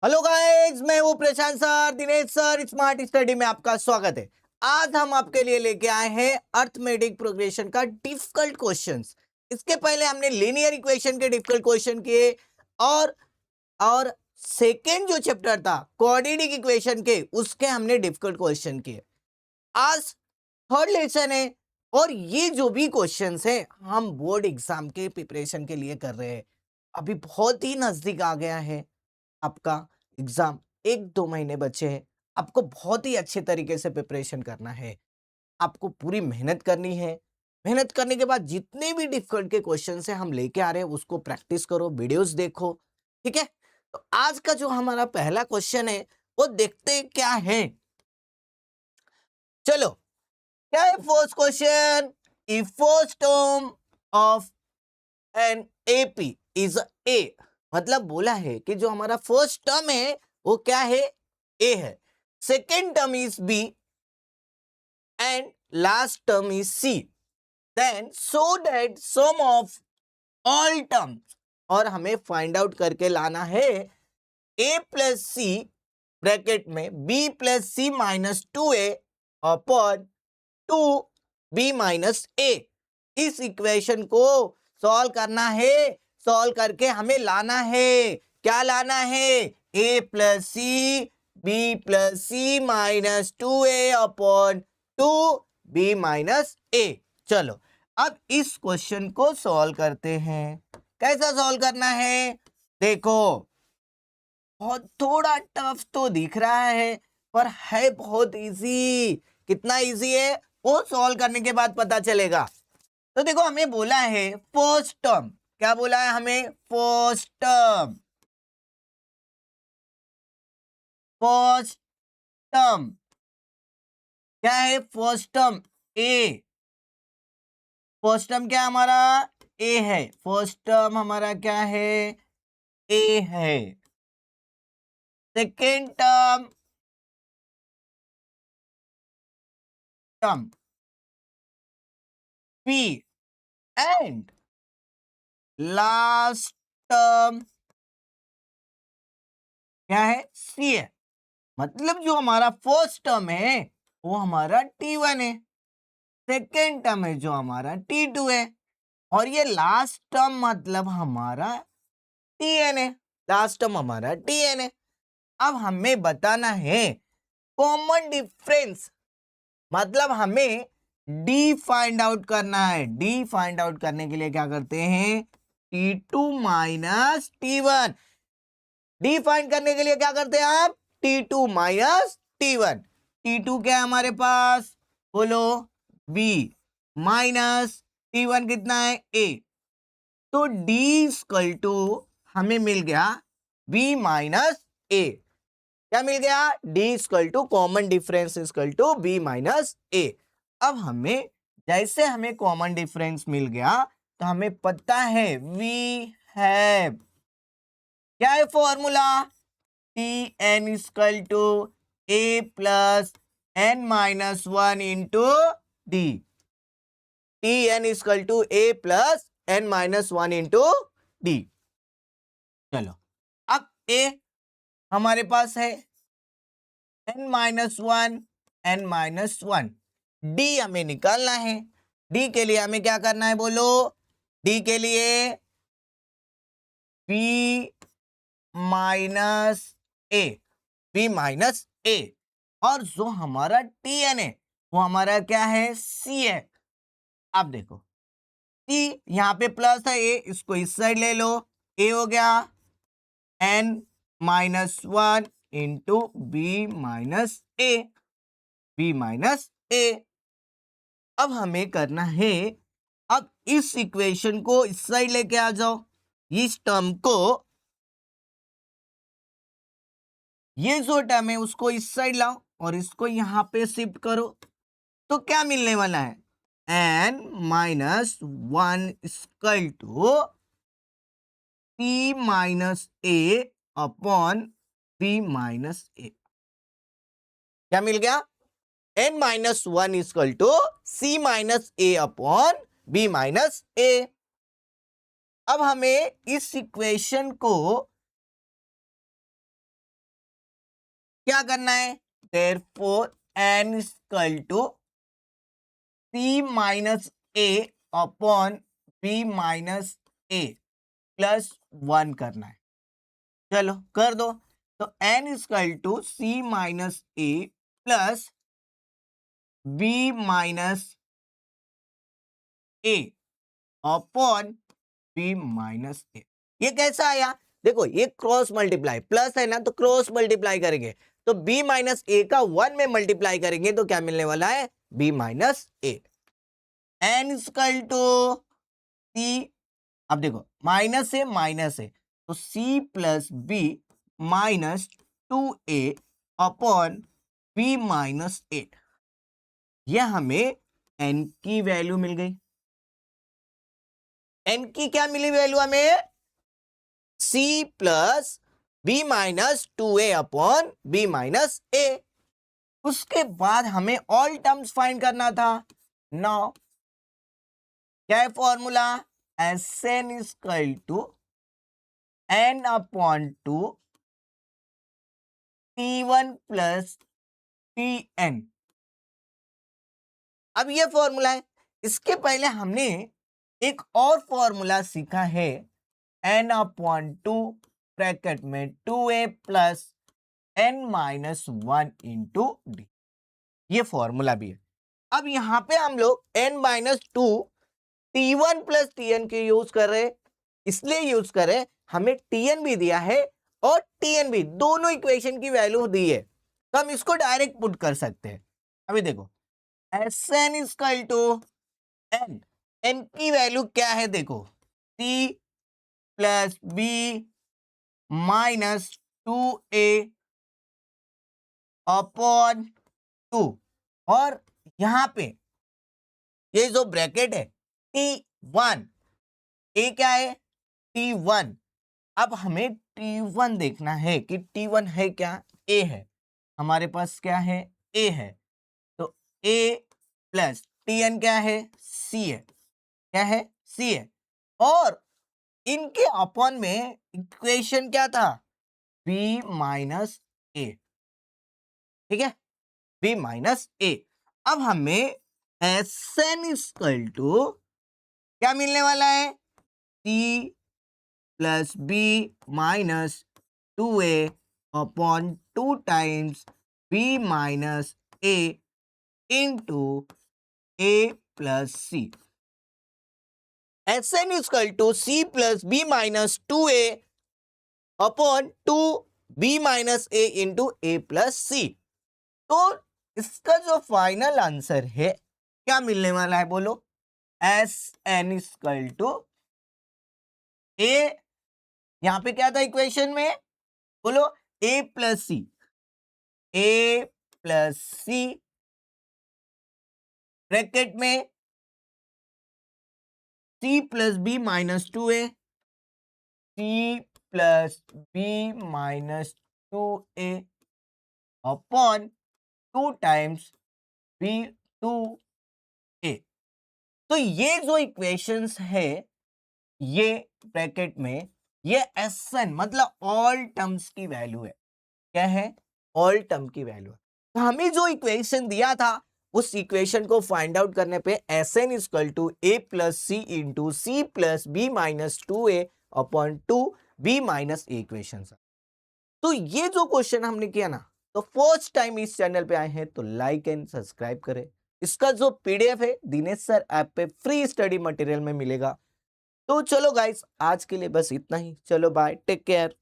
Hello guys, मैं हूँ Prashant sir, Dinesh sir, smart study में आपका स्वागत है। आज हम आपके लिए लेके आए हैं अर्थमेटिक प्रोग्रेशन का डिफिकल्ट क्वेश्चंस। इसके पहले हमने लीनियर इक्वेशन के डिफिकल्ट क्वेश्चन किए और और सेकेंड जो चैप्टर था क्वाड्रेटिक इक्वेशन के, उसके हमने डिफिकल्ट क्वेश्चन किए। आज थर्ड लेसन है और ये जो भी क्वेश्चंस है हम बोर्ड एग्जाम के प्रिपरेशन के लिए कर रहे हैं। अभी बहुत ही नजदीक आ गया है आपका एग्जाम, 1-2 महीने बचे हैं। आपको बहुत ही अच्छे तरीके से प्रिपरेशन करना है। आपको पूरी मेहनत करनी है। मेहनत करने के बाद जितने भी डिफिकल्ट के क्वेश्चन है हम लेके आ रहे हैं, उसको प्रैक्टिस करो, वीडियोस देखो। ठीक है, तो आज का जो हमारा पहला क्वेश्चन है वो देखते हैं क्या है। चलो, क्या है first question? If first term of an AP is a, मतलब बोला है कि जो हमारा फर्स्ट टर्म है वो क्या है? ए है। Second term is b and last term is c, then so that sum of all terms, और हमें फाइंड आउट करके लाना है ए प्लस सी ब्रैकेट में b plus c minus 2a upon 2b minus a. इस equation को solve करना है। सॉल्व करके हमें लाना है, क्या लाना है? a plus c b plus c minus 2a upon 2b minus a. चलो, अब इस क्वेश्चन को सॉल्व करते हैं। कैसा सॉल्व करना है? देखो, बहुत थोड़ा टफ तो दिख रहा है पर है बहुत इजी। कितना इजी है वो सॉल्व करने के बाद पता चलेगा। तो देखो, हमें बोला है फर्स्ट टर्म। क्या बोला है हमें? First term. फर्स्ट टर्म क्या है? फर्स्ट टर्म ए। फर्स्ट टर्म क्या हमारा? ए है। फर्स्ट टर्म हमारा क्या है? ए है। Second term term B and last term क्या है? सी है। मतलब जो हमारा फर्स्ट टर्म है वो हमारा T1 है, सेकेंड टर्म है जो हमारा T2 है, और ये लास्ट टर्म मतलब हमारा Tn है। लास्ट टर्म हमारा Tn है। अब हमें बताना है कॉमन डिफरेंस, मतलब हमें डी फाइंड आउट करना है। डी फाइंड आउट करने के लिए क्या करते हैं? T2 minus T1। D find करने के लिए क्या करते हैं आप? T2 minus T1। T2 क्या है हमारे पास? बोलो। B माइनस T1 कितना है? A। तो D इक्वल टू हमें मिल गया B माइनस A। क्या मिल गया? D equal to common difference equal to B minus A। अब हमें जैसे हमें कॉमन डिफरेंस मिल गया तो हमें पता है वी हैव, क्या है formula? Tn equal to A plus n minus 1 into D. Tn equal to A plus n minus 1 into D. चलो, अब A हमारे पास है n minus 1, n minus 1। D हमें निकालना है। डी के लिए हमें क्या करना है बोलो? डी के लिए b माइनस ए, b माइनस ए, और जो हमारा Tn है वो हमारा क्या है? C है। अब देखो, C यहाँ पे प्लस है, ए इसको इस साइड ले लो। ए हो गया n minus 1 into b minus a. B minus a. अब हमें करना है, अब इस इक्वेशन को इस साइड लेके आ जाओ। इस टर्म को, ये जो टर्म है उसको इस साइड लाओ और इसको यहां पे शिफ्ट करो। तो क्या मिलने वाला है? n minus 1 equal to p minus a upon b minus a. क्या मिल गया? n minus 1 equal to c minus a upon b minus a. अब हमें इस इक्वेशन को क्या करना है, therefore n equal to c minus a upon b minus a plus 1 करना है। चलो कर दो, तो n equal to c minus a plus b minus a upon b minus a। ये कैसा आया, देखो ये क्रॉस मल्टीप्लाई, प्लस है ना तो क्रॉस मल्टीप्लाई करेंगे, तो b माइनस ए का 1 में मल्टीप्लाई करेंगे तो क्या मिलने वाला है, b minus a. n equal to c, अब देखो माइनस है तो c plus B minus 2a upon b minus a. यह हमें n की वैल्यू मिल गई। n की क्या मिली वैल्यू हमें, c plus B minus 2a upon b minus a. उसके बाद हमें ऑल टर्म्स फाइंड करना था। नाउ क्या है formula, Sn equal to n upon 2 t1 plus tn। अब ये फॉर्मूला है। इसके पहले हमने एक और फॉर्मूला सीखा है, n अपॉन 2 ब्रैकेट में 2a plus n minus 1 into D. ये फॉर्मूला भी है। अब यहां पे हम लोग n minus 2 t1 plus tn के यूज कर रहे, इसलिए यूज कर रहे, हमें tn भी दिया है और tn भी, दोनों इक्वेशन की वैल्यू दी है, तो हम इसको डायरेक्ट पुट कर सकते हैं। अभी देखो Sn इक्वल टू n की वैल्यू क्या है, देखो c plus B minus 2a upon 2, और यहां पे ये जो ब्रैकेट है t1, ए क्या है t1। अब हमें t1 देखना है कि t1 है क्या, a है, हमारे पास क्या है, a है, तो a प्लस tn क्या है, c है, क्या है, c है, और इनके अपॉन में इक्वेशन क्या था, b माइनस ए, ठीक है, b माइनस ए। अब हमें Sn इक्वल टू क्या मिलने वाला है, c plus B minus 2a upon 2 times b minus a into a plus c. Sn equal to c plus B minus 2a upon 2 b minus a into a plus c. तो इसका जो final answer है क्या मिलने वाला है, बोलो, Sn equal to a, यहां पे क्या था इक्वेशन में, बोलो a plus C, a plus C bracket में c plus B minus 2a, c plus B minus 2a upon 2 times b 2a। तो ये जो इक्वेशंस है, ये ब्रैकेट में ये Sn मतलब ऑल टर्म्स की वैल्यू है, क्या है, ऑल टर्म की वैल्यू है। तो हमें जो इक्वेशन दिया था उस इक्वेशन को फाइंड आउट करने पे Sn equal to a plus C into C plus B minus 2a upon 2 b minus A equation. तो ये जो क्वेश्चन हमने किया ना, तो फर्स्ट टाइम इस चैनल पे आए हैं तो लाइक एंड सब्सक्राइब करें। इसका जो पीडीएफ है दिनेश सर ऐप पे फ्री स्टडी मटेरियल में मिलेगा। तो चलो गाइस, आज के लिए बस इतना ही, चलो बाय, टेक केयर।